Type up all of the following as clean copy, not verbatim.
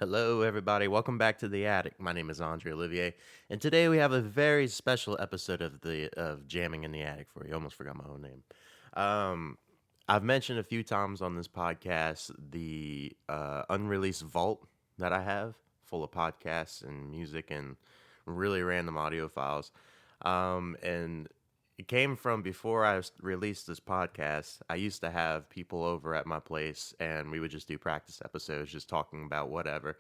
Hello, everybody. Welcome back to the attic. My name is Andre Olivier, and today we have a very special episode of Jamming in the Attic for you. Almost forgot my own name. I've mentioned a few times on this podcast the unreleased vault that I have, full of podcasts and music and really random audio files. And it came from before I released this podcast. I used to have people over at my place, and we would just do practice episodes, just talking about whatever.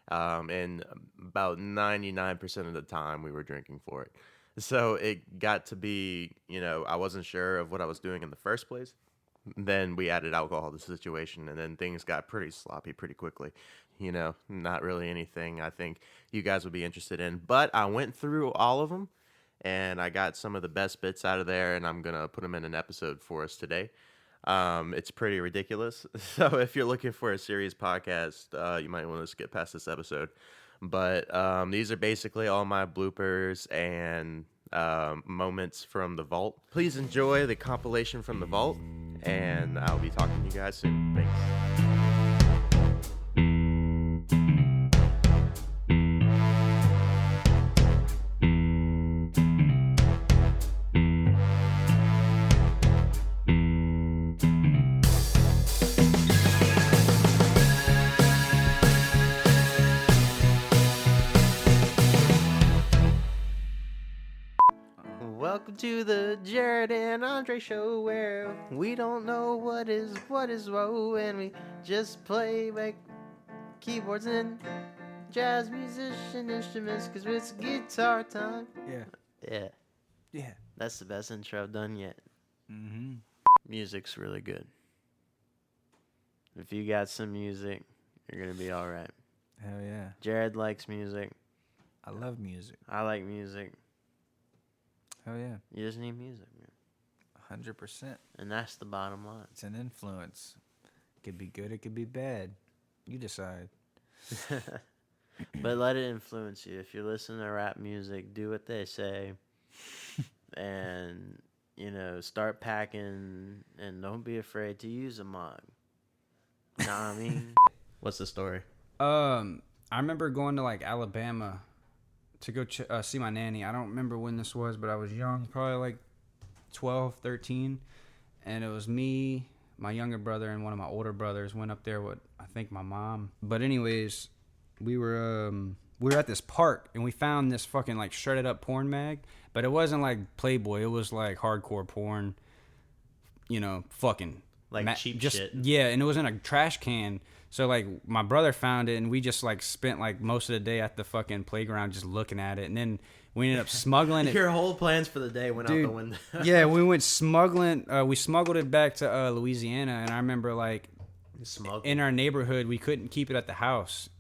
And about 99% of the time, we were drinking for it. So it got to be, I wasn't sure of what I was doing in the first place. Then we added alcohol to the situation, and then things got pretty sloppy pretty quickly. Not really anything I think you guys would be interested in. But I went through all of them, and I got some of the best bits out of there, and I'm going to put them in an episode for us today. It's pretty ridiculous. So if you're looking for a serious podcast, you might want to skip past this episode. But these are basically all my bloopers and moments from the vault. Please enjoy the compilation from the vault, and I'll be talking to you guys soon. Thanks. Welcome to the Jared and Andre show, where we don't know what is woe, and we just play like keyboards and jazz musician instruments, cause it's guitar time. Yeah. That's the best intro I've done yet. Music's really good. If you got some music, you're gonna be all right. Hell yeah. Jared likes music. I love music. I like music. Hell yeah. You just need music, man. 100%. And that's the bottom line. It's an influence. It could be good, it could be bad. You decide. But let it influence you. If you're listening to rap music, do what they say. And, start packing, and don't be afraid to use a mug. Know what I mean? What's the story? I remember going to Alabama to go see my nanny. I don't remember when this was, but I was young, probably 12, 13. And it was me, my younger brother, and one of my older brothers went up there with, I think, my mom. But anyways, we were at this park, and we found this fucking shredded up porn mag, but it wasn't Playboy. It was hardcore porn, fucking cheap just, shit. Yeah, and it was in a trash can. So my brother found it, and we just spent most of the day at the fucking playground just looking at it, and then we ended up smuggling it. Your whole plans for the day went out the window. Yeah, we went smuggling. We smuggled it back to Louisiana, and I remember in our neighborhood we couldn't keep it at the house,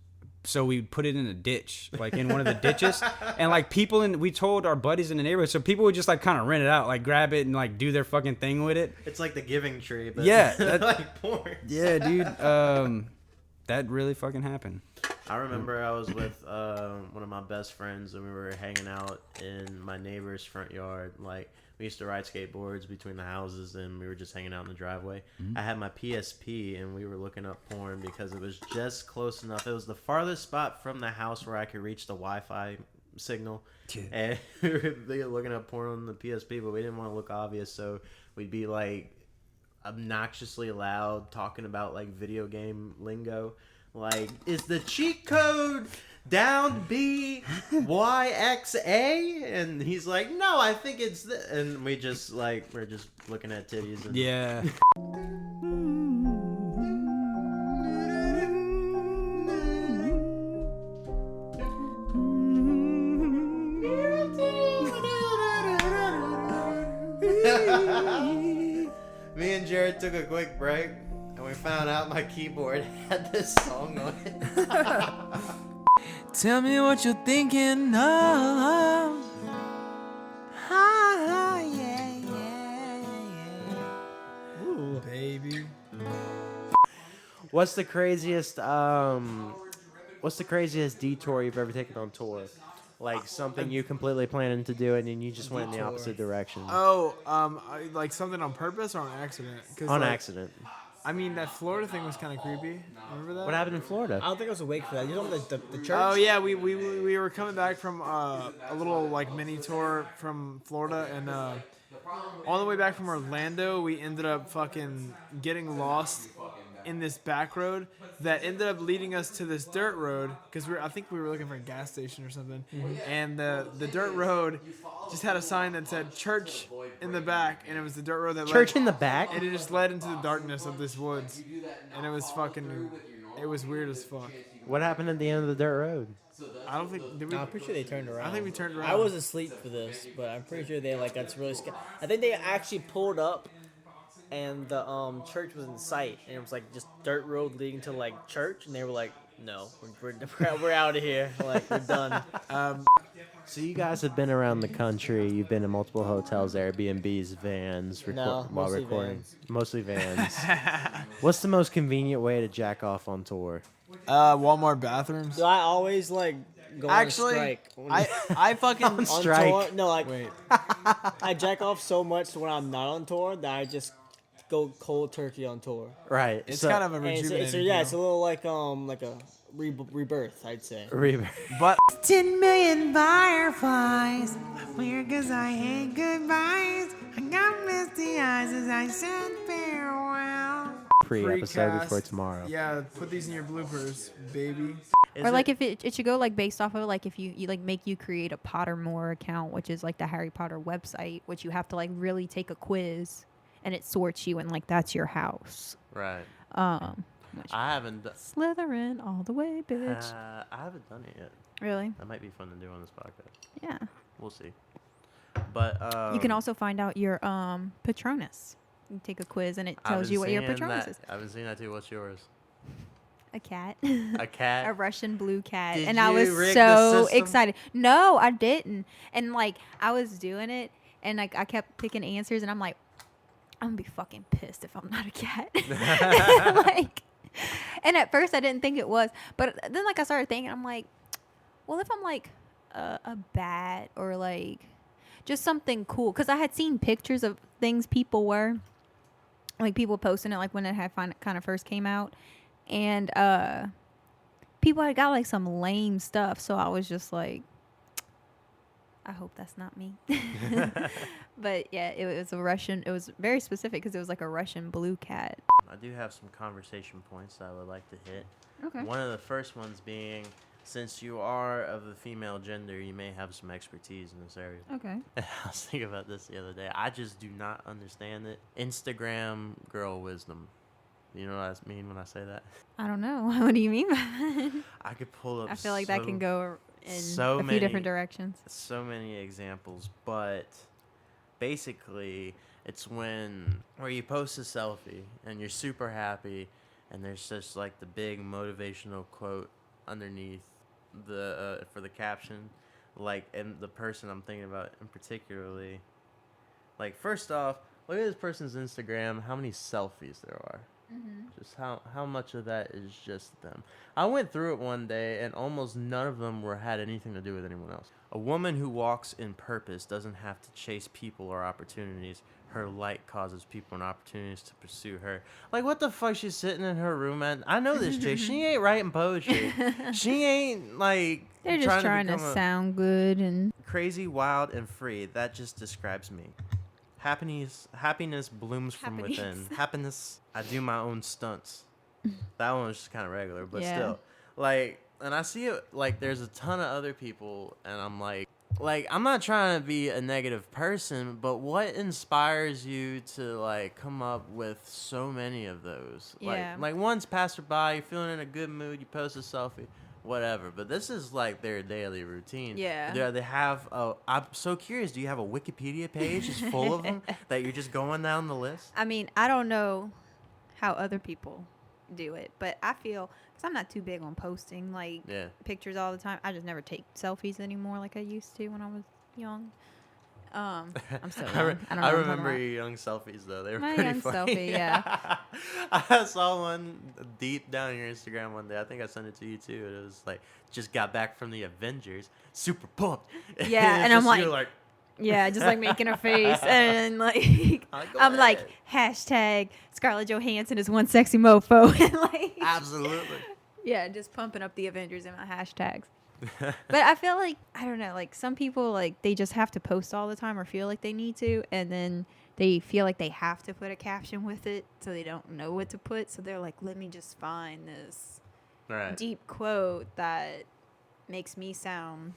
so we put it in a ditch, in one of the ditches, and people we told our buddies in the neighborhood, so people would just kind of rent it out, grab it and do their fucking thing with it. It's like the Giving Tree, but yeah, porn. Yeah, dude. That really fucking happened. I remember I was with one of my best friends, and we were hanging out in my neighbor's front yard. We used to ride skateboards between the houses, and we were just hanging out in the driveway. I had my PSP, and we were looking up porn because it was just close enough. It was the farthest spot from the house where I could reach the Wi-Fi signal. Yeah. And we were looking up porn on the PSP, but we didn't want to look obvious, so we'd be obnoxiously loud talking about video game lingo. Is the cheat code down BYXA? And he's like, no, I think it's this. And we just we're just looking at titties. And yeah. Me and Jared took a quick break, and we found out my keyboard had this song on it. Tell me what you're thinking of. Ooh, baby. What's the craziest detour you've ever taken on tour? Something you completely planned to do, and then you just went in the opposite direction. Oh, something on purpose or on accident? On accident. I mean, that Florida thing was kind of creepy. Remember that? What happened in I Florida? don't think I was awake for that. You know the church? Oh yeah, we were coming back from a little like mini tour from Florida, and on the way back from Orlando, we ended up fucking getting lost in this back road that ended up leading us to this dirt road because I think we were looking for a gas station or something, and the dirt road just had a sign that said church in the back, and it was the dirt road that Church led, in the back? and it just led into the darkness of this woods, and it was fucking, it was weird as fuck. What happened at the end of the dirt road? I don't think did we. No, I'm pretty sure they turned around. I think we turned around. I was asleep for this, but I'm pretty sure they like that's really scary. I think they actually pulled up, and the church was in sight, and it was like just dirt road leading to like church, and they were like, "No, we're out of here. Like we're done." So you guys have been around the country. You've been in multiple hotels, Airbnbs, vans, while mostly recording. vans. Mostly vans. What's the most convenient way to jack off on tour? Walmart bathrooms. So I always like go Actually, on strike. I fucking On strike. Tour, no, like wait. I jack off so much when I'm not on tour that I just go cold turkey on tour. Right. It's so, kind of a And rejuvenating. it's a little like a rebirth, I'd say. But 10 million fireflies. Weird cause I hate goodbyes. I got misty eyes as I said farewell. pre-episode Precast. before tomorrow. yeah, put these in your bloopers, baby. Or like if it should go like based off of like if you like make you create a Pottermore account, which is like the Harry Potter website, which you have to like really take a quiz and it sorts you and like that's your house. Right. Which I haven't. Slytherin all the way, bitch. I haven't done it yet. Really? That might be fun to do on this podcast. Yeah. We'll see. But You can also find out your Patronus. You take a quiz and it I've tells been you what your seeing Patronus that- is. I've been seeing that too. What's yours? A cat. A cat. A Russian blue cat. Did And I you was rig the so system? excited. No, I didn't. And like I was doing it and like I kept picking answers and I'm like, I'm gonna be fucking pissed if I'm not a cat. Like, and at first I didn't think it was, but then like I started thinking, I'm like, well, if I'm like a bat or like just something cool, because I had seen pictures of things people were, like people posting it like when it had kind of first came out, and people had got like some lame stuff, so I was just like, I hope that's not me. But yeah, it was a Russian. It was very specific because it was like a Russian blue cat. I do have some conversation points that I would like to hit. Okay. One of the first ones being, since you are of the female gender, you may have some expertise in this area. Okay. I was thinking about this the other day. I just do not understand it. Instagram girl wisdom. You know what I mean when I say that? I don't know. What do you mean by that? I could pull up I feel like that can go in so a many few different directions. so many examples, but basically it's where you post a selfie and you're super happy and there's just like the big motivational quote underneath the for the caption, like, and the person I'm thinking about in particularly, like, first off, look at this person's Instagram, how many selfies there are. Just how much of that is just them. I went through it one day and almost none of them had anything to do with anyone else. A woman who walks in purpose doesn't have to chase people or opportunities. Her light causes people and opportunities to pursue her. Like, what the fuck? She's sitting in her room and I know this chick. She ain't writing poetry. She ain't like They're just trying to become a sound good and crazy, wild, and free. That just describes me. Happiness blooms from within. Happiness. I do my own stunts. That one was just kind of regular, but Yeah. still, like, and I see it like there's a ton of other people, and I'm like I'm not trying to be a negative person, but what inspires you to like come up with so many of those? Yeah. Like once passerby, you're feeling in a good mood, you post a selfie. Whatever, but this is like their daily routine. Yeah. They have I'm so curious, do you have a Wikipedia page just full of them that you're just going down the list? I mean, I don't know how other people do it, but I feel, because I'm not too big on posting like Yeah. pictures all the time. I just never take selfies anymore like I used to when I was young. I'm so young. I don't know I what I'm remember talking your young selfies though. They were My pretty young funny. selfie, yeah. I saw one deep down your Instagram one day. I think I sent it to you too. It was like, just got back from the Avengers, super pumped. Yeah, It's and I'm just you like- Yeah, just like making a face, and like Go I'm like ahead. hashtag Scarlett Johansson is one sexy mofo, and like Absolutely. yeah, just pumping up the Avengers in my hashtags. But I feel like I don't know, like some people like they just have to post all the time or feel like they need to, and then they feel like they have to put a caption with it, so they don't know what to put. So they're like, let me just find this Right. deep quote that makes me sound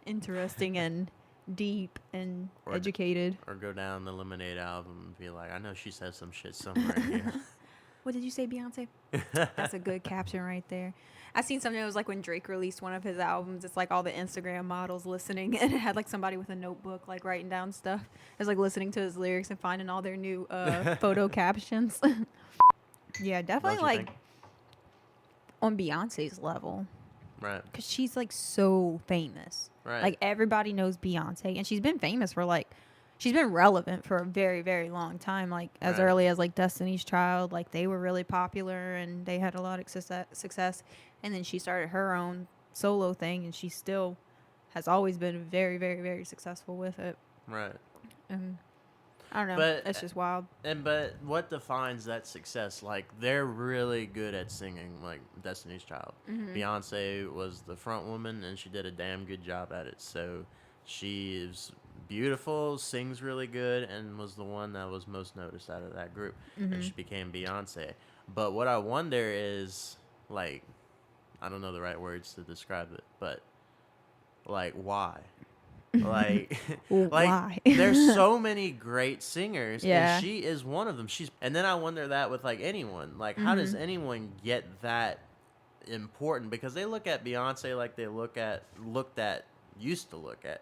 interesting and deep and Or- educated. Or go down the Lemonade album and be like, I know she said some shit somewhere in here. What did you say, Beyonce? That's a good caption right there. I seen something that was like when Drake released one of his albums, it's like all the Instagram models listening, and it had like somebody with a notebook like writing down stuff. It was like listening to his lyrics and finding all their new photo captions. Yeah, definitely Don't you like think? on Beyonce's level, Right. because she's like so famous. Right. Like everybody knows Beyonce, and she's been famous for like, she's been relevant for a very, very long time. Like as Right. early as like Destiny's Child, like they were really popular and they had a lot of success. And then she started her own solo thing, and she still has always been very, very, very successful with it. Right. And I don't know, But- that's just wild. But what defines that success? Like they're really good at singing, like Destiny's Child. Mm-hmm. Beyonce was the front woman, and she did a damn good job at it. So she's beautiful, sings really good, and was the one that was most noticed out of that group. Mm-hmm. And she became Beyonce. But what I wonder is, like, I don't know the right words to describe it, but like why? Like, Well, like why? there's so many great singers, Yeah. and she is one of them. And then I wonder that with like anyone, like how does anyone get that important? Because they look at Beyonce like they used to look at,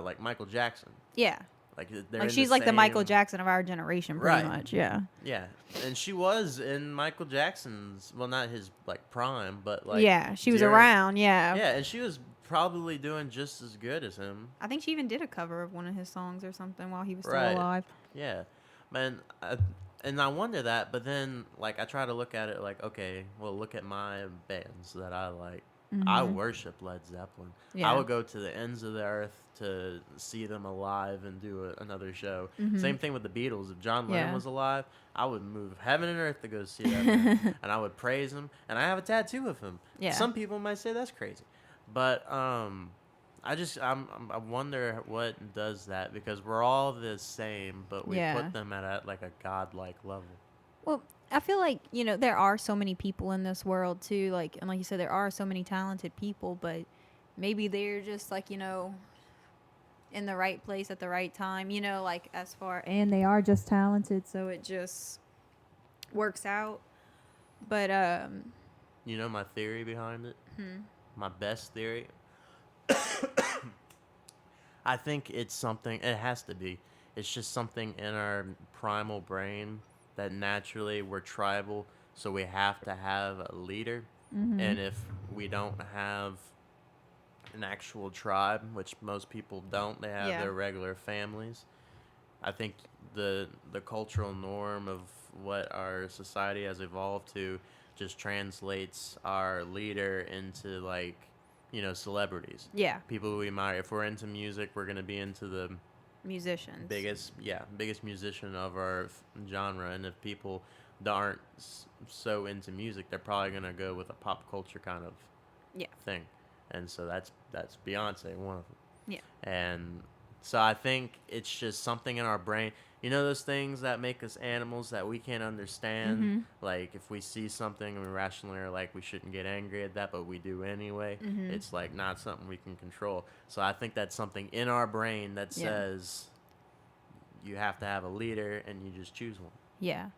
like Michael Jackson. Yeah. Like they're Like in she's like the Michael same- Jackson of our generation, pretty Right. much. Yeah. Yeah, and she was in Michael Jackson's, well, not his like prime, but like yeah. She was during- around. Yeah. Yeah, and she was probably doing just as good as him. I think she even did a cover of one of his songs or something while he was still Right. alive. Yeah, man, and I wonder that, but then like I try to look at it like, okay, well, look at my bands that I like. I worship Led Zeppelin. Yeah. I would go to the ends of the earth to see them alive and do another show. Same thing with the Beatles. If John Lennon Yeah. was alive, I would move heaven and earth to go see that man, and I would praise him. And I have a tattoo of him. Yeah. Some people might say that's crazy, but I wonder what does that, because we're all the same, but we Yeah. put them at like a godlike level. Well, I feel like, you know, there are so many people in this world too, like, and like you said, there are so many talented people, but maybe they're just like, you know, in the right place at the right time, you know, like as far, and they are just talented, so it just works out. But You know my theory behind it? My best theory? I think it's something, it has to be. It's just something in our primal brain that naturally we're tribal, so we have to have a leader. And if we don't have an actual tribe, which most people don't, they have Yeah. their regular families. I think the cultural norm of what our society has evolved to just translates our leader into, like, you know, celebrities. yeah, People we admire. If we're into music, we're gonna be into the musicians. biggest musician of our genre. And if people aren't so into music, they're probably gonna go with a pop culture kind of Yeah. thing. And so that's Beyonce, one of them. Yeah. And so I think it's just something in our brain. You know those things that make us animals that we can't understand? Like if we see something and we rationally are like, we shouldn't get angry at that, but we do anyway. It's like not something we can control. So I think that's something in our brain that Yeah. says you have to have a leader and you just choose one. Yeah.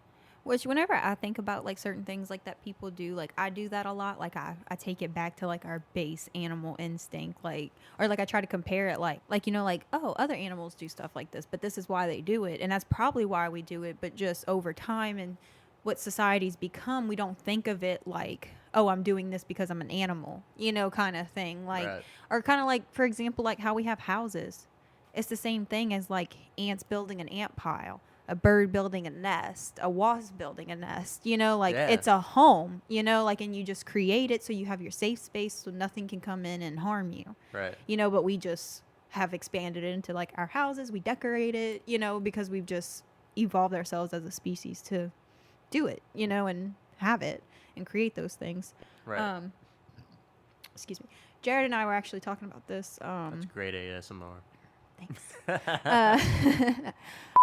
Which whenever I think about like certain things like that people do, like I do that a lot. Like I take it back to like our base animal instinct, like, or like I try to compare it like, you know, like, oh, other animals do stuff like this, but this is why they do it. And that's probably why we do it. But just over time and what society's become, we don't think of it like, oh, I'm doing this because I'm an animal, you know, kind of thing. Like, Right. or kind of like, for example, like how we have houses. It's the same thing as like ants building an ant pile, a bird building a nest, a wasp building a nest, you know, like Yeah. it's a home, you know, like, and you just create it so you have your safe space so nothing can come in and harm you, Right. you know, but we just have expanded it into like our houses. We decorate it, you know, because we've just evolved ourselves as a species to do it, you know, and have it and create those things. Right. Excuse me. Jared and I were actually talking about this. That's great ASMR. Thanks.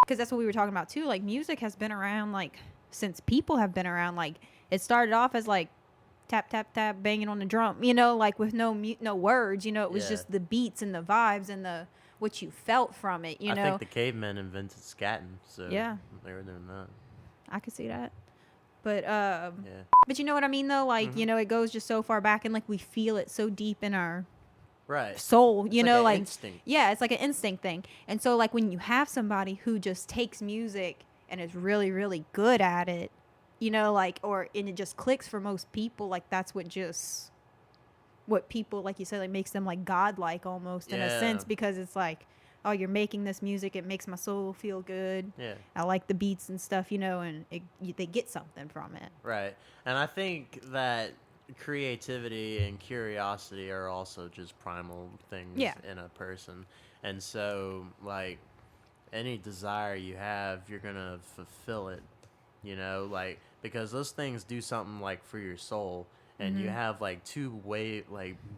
Because that's what we were talking about too. Like music has been around like since people have been around. Like it started off as like tap tap tap banging on the drum, you know, like with no words. You know, it was just the beats and the vibes and the what you felt from it. You know, I think the cavemen invented scatting, so yeah, they were doing that. I could see that. But but you know what I mean though. Like you know, it goes just so far back and like we feel it so deep in our soul, you know, like instinct. Yeah, it's like an instinct thing. And so like when you have somebody who just takes music and is really really good at it, you know, like and it just clicks for most people, like that's what people, like you said, like makes them like godlike almost in a sense, because it's like, oh, you're making this music, it makes my soul feel good. Yeah, I like the beats and stuff, you know, and they get something from it. Right. And I think that creativity and curiosity are also just primal things in a person. And so like any desire you have, you're gonna fulfill it, you know, like because those things do something like for your soul, and you have like two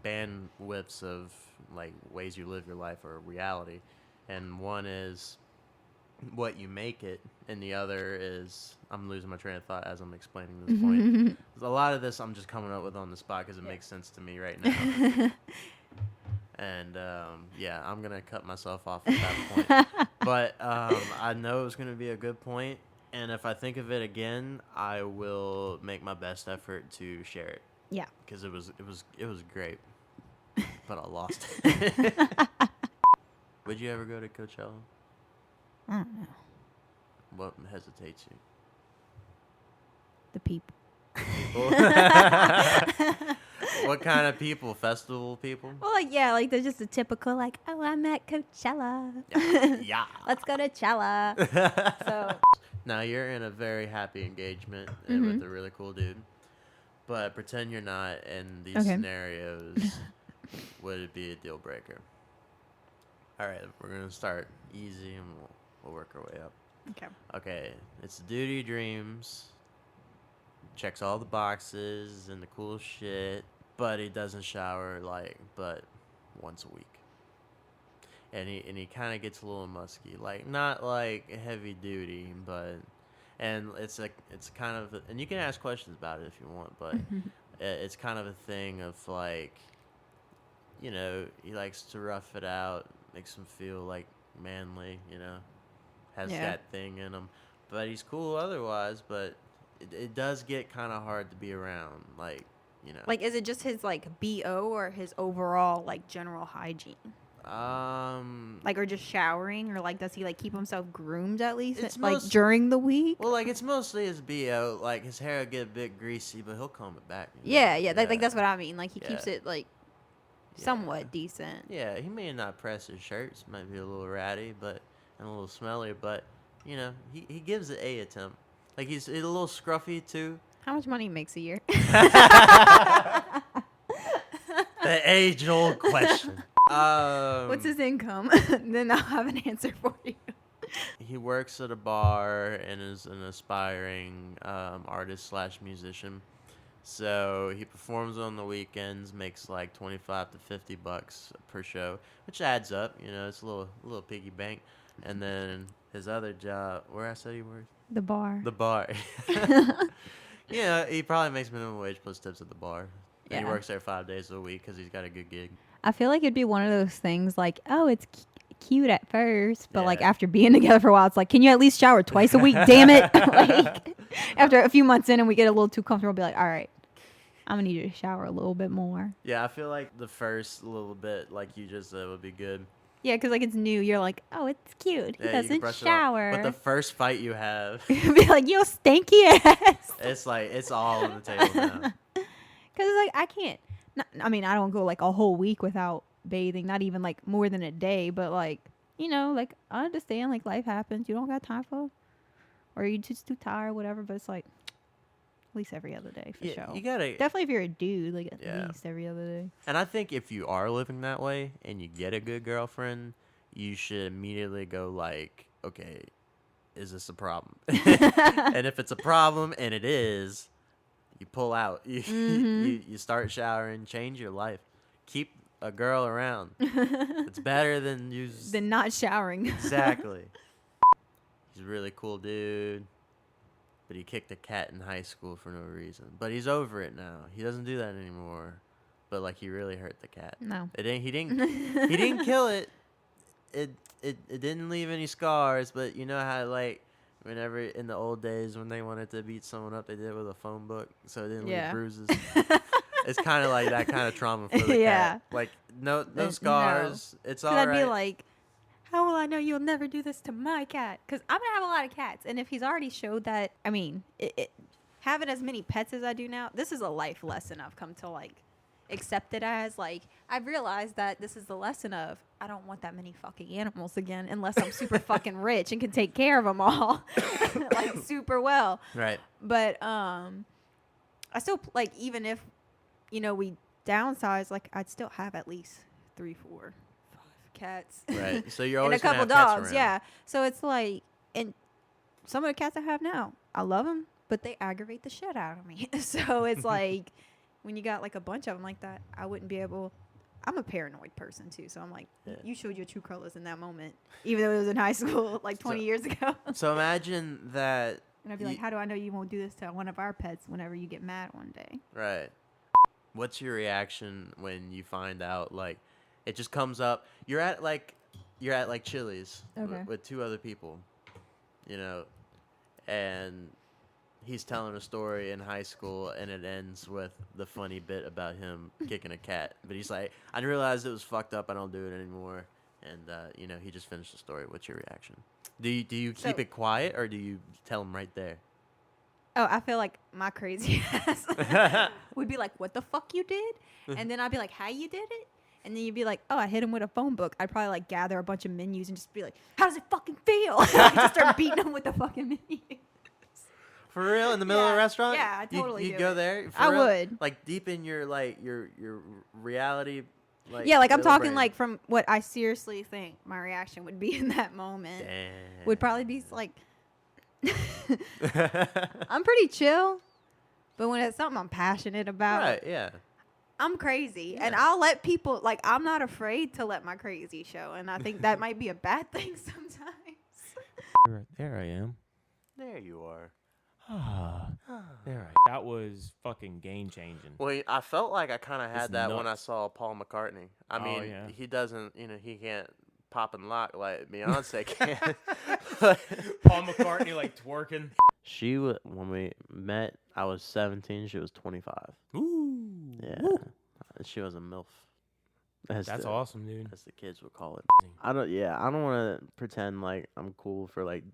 bandwidths of like ways you live your life or reality, and one is what you make it, and the other is, I'm losing my train of thought as I'm explaining this point. A lot of this I'm just coming up with on the spot because it makes sense to me right now. And I'm gonna cut myself off at that point. But I know it's gonna be a good point, and if I think of it again, I will make my best effort to share it. Yeah, because it was great, but I lost. Would you ever go to Coachella? I don't know. What hesitates you? The people. What kind of people? Festival people? Well, like, yeah, like, they're just a typical, like, oh, I'm at Coachella. Yeah. Let's go to Chella. So. Now, you're in a very happy engagement and with a really cool dude. But pretend you're not in these scenarios. Would it be a deal breaker? All right, we're going to start easy and we'll work our way up. Okay, it's Duty Dreams. Checks all the boxes and the cool shit, but he doesn't shower but once a week. And he kind of gets a little musky, like not like heavy duty, but it's kind of, and you can ask questions about it if you want, but it's kind of a thing of like, you know, he likes to rough it out, makes him feel like manly, you know, has that thing in him, but he's cool otherwise, but it does get kind of hard to be around, like, you know. Like, is it just his, like, BO or his overall, like, general hygiene? Like, or just showering? Or, like, does he, like, keep himself groomed at least, like, during the week? Well, like, it's mostly his BO. Like, his hair will get a bit greasy, but he'll comb it back. Yeah. Like, that's what I mean. Like, he keeps it, like, somewhat decent. Yeah, he may not press his shirts. Might be a little ratty, and a little smelly, but, you know, he gives it a attempt. Like, he's a little scruffy, too. How much money he makes a year? The age-old question. What's his income? Then I'll have an answer for you. He works at a bar and is an aspiring artist/musician. So he performs on the weekends, makes like $25 to $50 per show, which adds up. You know, it's a little piggy bank. And then his other job, where I said he works? The bar. The bar. Yeah, he probably makes minimum wage plus tips at the bar. And he works there 5 days a week because he's got a good gig. I feel like it'd be one of those things like, oh, it's cute at first, but like after being together for a while, it's like, can you at least shower twice a week? Damn it. Like, after a few months in and we get a little too comfortable, be like, all right, I'm going to need you to shower a little bit more. Yeah, I feel like the first little bit, like you just said, would be good. Yeah, because like it's new. You're like, oh, it's cute. He doesn't shower. But the first fight you have, be like, yo, stanky ass. It's like it's all on the table now. Because like I can't. I mean, I don't go like a whole week without bathing. Not even like more than a day. But like, you know, like I understand like life happens. You don't got time for, or you just too tired, whatever. But it's like, least every other day for Yeah, sure. you gotta. Definitely if you're a dude, like at Yeah. least every other day. And I think if you are living that way and you get a good girlfriend, you should immediately go like, okay, is this a problem? And if it's a problem, and it is, you pull out. You start showering, change your life. Keep a girl around. It's better than Than not showering. Exactly. He's a really cool dude, but he kicked a cat in high school for no reason. But he's over it now. He doesn't do that anymore. But like he really hurt the cat. No. He didn't kill it. It didn't leave any scars, but you know how like whenever in the old days when they wanted to beat someone up, they did it with a phone book, so it didn't leave bruises. It's kind of like that kind of trauma for the cat. Like no scars. No. It's all right. I'd be like, how will I know you'll never do this to my cat? Because I'm gonna have a lot of cats, and if he's already showed that, I mean, having as many pets as I do now, this is a life lesson I've come to like accept it as. Like I've realized that this is the lesson of I don't want that many fucking animals again unless I'm super fucking rich and can take care of them all like super well. Right. But I still like even if we downsize, like I'd still have at least 3, 4, 5 cats. Right. So you're and always a couple gonna have pets dogs. around. Yeah. So it's like, and some of the cats I have now, I love them, but they aggravate the shit out of me. So it's like when you got like a bunch of them like that, I wouldn't be able. I'm a paranoid person too, so I'm like, you showed your true colors in that moment, even though it was in high school like 20 years ago. So imagine that. And I'd be like, how do I know you won't do this to one of our pets whenever you get mad one day? Right. What's your reaction when you find out like it just comes up? You're at like Chili's with 2 other people, and he's telling a story in high school, and it ends with the funny bit about him kicking a cat. But he's like, I realized it was fucked up. I don't do it anymore. And he just finished the story. What's your reaction? Do you keep it quiet or do you tell him right there? Oh, I feel like my crazy ass would be like, what the fuck you did? And then I'd be like, how you did it? And then you'd be like, oh, I hit him with a phone book. I'd probably like gather a bunch of menus and just be like, how does it fucking feel? And I just start beating him with the fucking menu. For real? In the middle of a restaurant? Yeah, I totally You'd do go it. there? For I real? would. Like deep in your reality. Like, yeah, like I'm little talking brain. like from what I seriously think my reaction would be in that moment. Damn. Would probably be like, I'm pretty chill, but when it's something I'm passionate about, Right, yeah. I'm crazy. And I'll let people, like, I'm not afraid to let my crazy show. And I think that might be a bad thing sometimes. There I am. There you are. There That was fucking game changing. Well, I felt like I kind of had It's that when I nuts. saw Paul McCartney. I Oh, mean, yeah. he doesn't, he can't pop and lock like Beyonce can. Paul McCartney like twerking. When we met, I was 17. She was 25. Ooh. Yeah. She was a MILF. That's awesome, dude. As the kids would call it. I don't want to pretend like I'm cool for like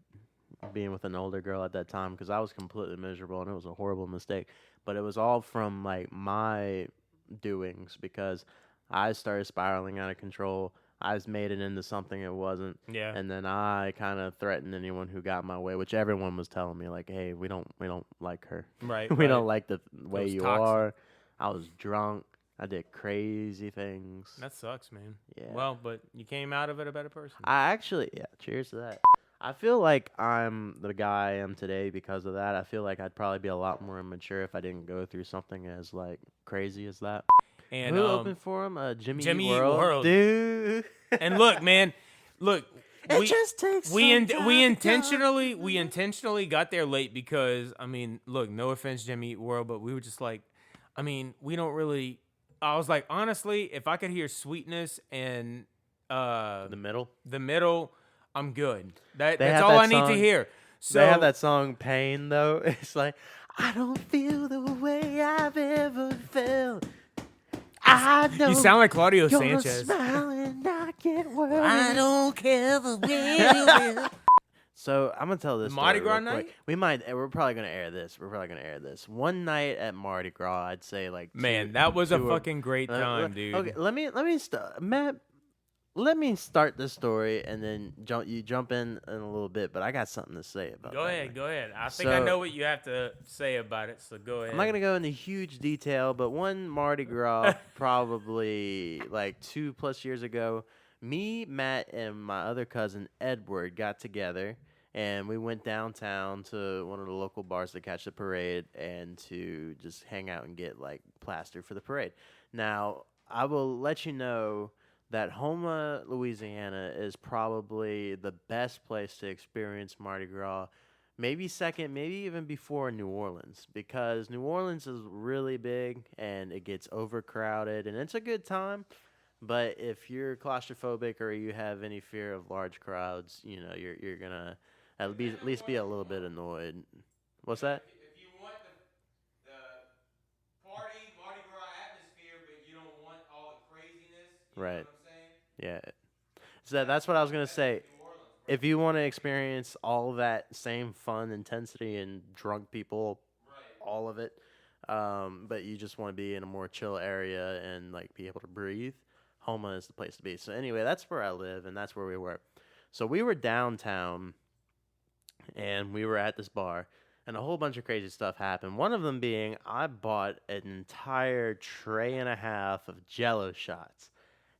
being with an older girl at that time because I was completely miserable and it was a horrible mistake. But it was all from like my doings because I started spiraling out of control. I just made it into something it wasn't. Yeah. And then I kind of threatened anyone who got my way, which everyone was telling me like, "Hey, we don't like her. Right. We don't like the way was you toxic. are." I was drunk. I did crazy things. That sucks, man. Yeah. Well, but you came out of it a better person. I actually, cheers to that. I feel like I'm the guy I am today because of that. I feel like I'd probably be a lot more immature if I didn't go through something as like crazy as that. And Who opened for him? Jimmy Jimmy Eat Eat World, World. dude. And look, man, It just takes we some time we to- intentionally got there late because I mean, look, no offense, Jimmy Eat World, but we were just like, I mean, we don't really. I was like, honestly, if I could hear Sweetness and the middle, I'm good. That's have all that I need to song- hear. So They have that song "Pain" though. It's like I don't feel the way I've ever felt. I know you sound like Claudio you're Sanchez. smiling, I get worried. I don't care the way you So I'm gonna tell this Mardi story Gras real quick. night? We're probably gonna air this. One night at Mardi Gras, I'd say like Man, that was a two or- fucking great time, dude. Okay, let me Matt. let me start the story and then jump in a little bit. But I got something to say about. Go that ahead, night. go ahead. I think I So- know what you have to say about it. So go ahead. I'm not gonna go into huge detail, but one Mardi Gras, probably like 2+ years ago, me, Matt, and my other cousin Edward got together, and we went downtown to one of the local bars to catch the parade and to just hang out and get like plaster for the parade. Now, I will let you know that Houma, Louisiana, is probably the best place to experience Mardi Gras. Maybe second, maybe even before New Orleans, because New Orleans is really big and it gets overcrowded, and it's a good time. But if you're claustrophobic or you have any fear of large crowds, you know you're gonna at least be a little bit annoyed. What's that? If you want the party Mardi Gras atmosphere, but you don't want all the craziness, you Right. know what I'm saying? Yeah. So that's what I was gonna say. If you want to experience all that same fun, intensity, and drunk people, all of it, but you just want to be in a more chill area and like be able to breathe, Houma is the place to be. So anyway, that's where I live, and that's where we were. So we were downtown, and we were at this bar, and a whole bunch of crazy stuff happened. One of them being I bought an entire tray and a half of Jello shots.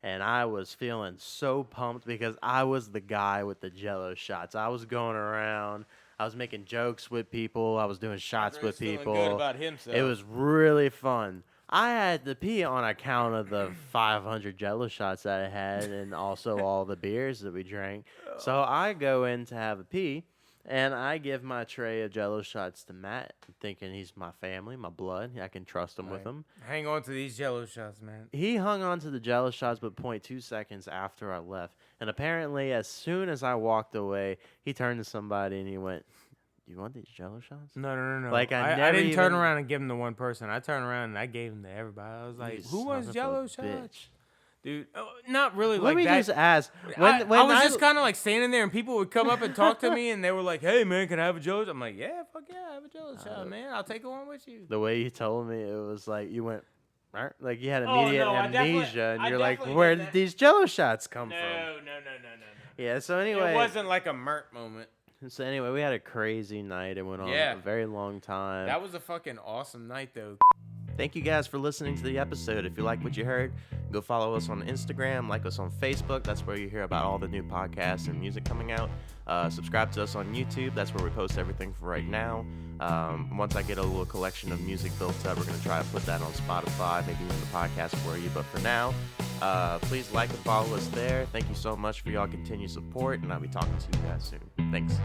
And I was feeling so pumped because I was the guy with the Jello shots. I was going around. I was making jokes with people. I was doing shots with people. Good about himself. It was really fun. I had to pee on account of the 500 Jello shots that I had and also all the beers that we drank. So I go in to have a pee, and I give my tray of Jello shots to Matt, thinking he's my family, my blood. I can trust him with them. Hang on to these Jello shots, man. He hung on to the Jello shots, but 0.2 seconds after I left. And apparently, as soon as I walked away, he turned to somebody and he went, "Do you want these Jello shots?" No. Like, I I never didn't turn even- around and give them to one person. I turned around and I gave them to everybody. I was like, You "Who son wants of a Jello shots?" bitch. Dude, not really Let like me that. just ask. I was just kind of like standing there, and people would come up and talk to me, and they were like, "Hey, man, can I have a Jello shot?" I'm like, "Yeah, fuck yeah, I have a Jello shot, man. I'll take one with you." The way you told me, it was like you went, "Arr," like you had Oh, immediate no, I definitely- amnesia, and I you're like, definitely "Where did did that. these Jello shots come from?" No. Yeah. So anyway, It wasn't like a Mert moment. we had a crazy night. It went on Yeah. a very long time. That was a fucking awesome night, though. Thank you guys for listening to the episode. If you like what you heard, go follow us on Instagram, like us on Facebook. That's where you hear about all the new podcasts and music coming out. Subscribe to us on YouTube. That's where we post everything for right now. Once I get a little collection of music built up, we're going to try to put that on Spotify, maybe even the podcast for you. But for now, please like and follow us there. Thank you so much for y'all continued support, and I'll be talking to you guys soon. Thanks.